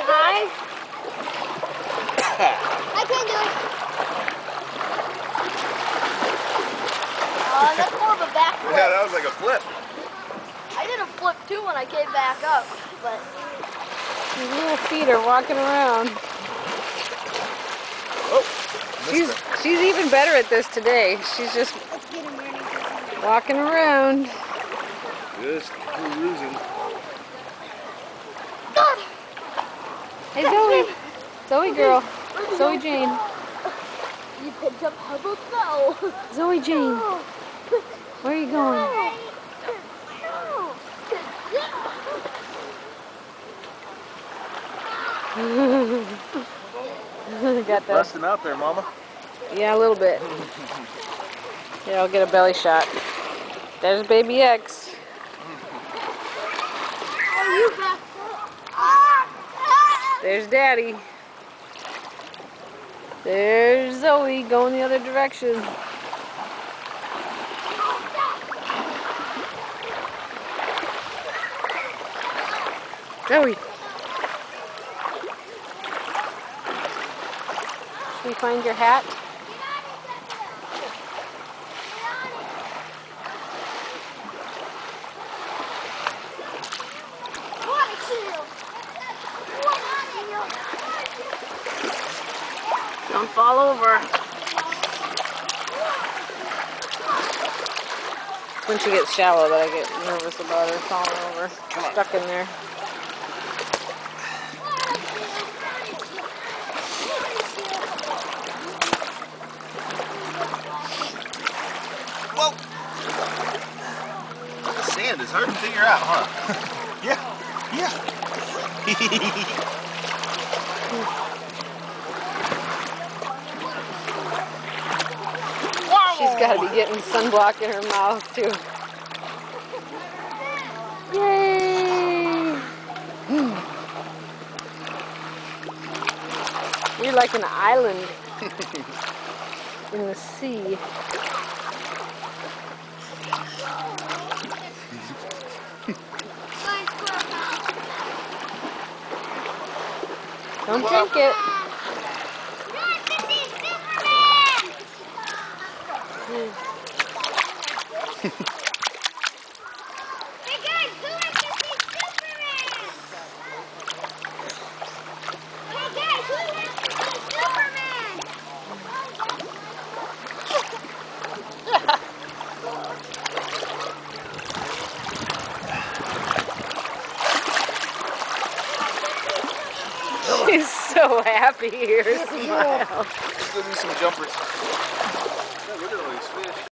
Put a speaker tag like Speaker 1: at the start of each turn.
Speaker 1: hi? I can't do it. That's more of a backflip.
Speaker 2: Yeah, that was like a flip.
Speaker 1: I did a flip too when I came back up, but
Speaker 3: His little feet are walking around.
Speaker 2: Oh,
Speaker 3: She's even better at this today. She's just walking around.
Speaker 2: just cruising.
Speaker 1: God.
Speaker 3: Hey Zoe, Zoe girl, Zoe Jane,
Speaker 1: You picked up Hubble Fell.
Speaker 3: Zoe Jane. Where are you going? Got that?
Speaker 2: Busting out there, Mama.
Speaker 3: Yeah, a little bit. Here, I'll get a belly shot. There's baby X. There's Daddy. There's Zoe going the other direction. Zoe. Can you find your hat? Don't fall over. When she gets shallow that I get nervous about her falling over. Stuck in there.
Speaker 2: Whoa! Sand is hard to figure out, huh? Yeah, yeah.
Speaker 3: She's got to be getting sunblock in her mouth too. Yay! You're like an island in the sea. Don't drink it. She's so happy here. Smile.
Speaker 2: Let's go do some jumpers. Look at all these fish.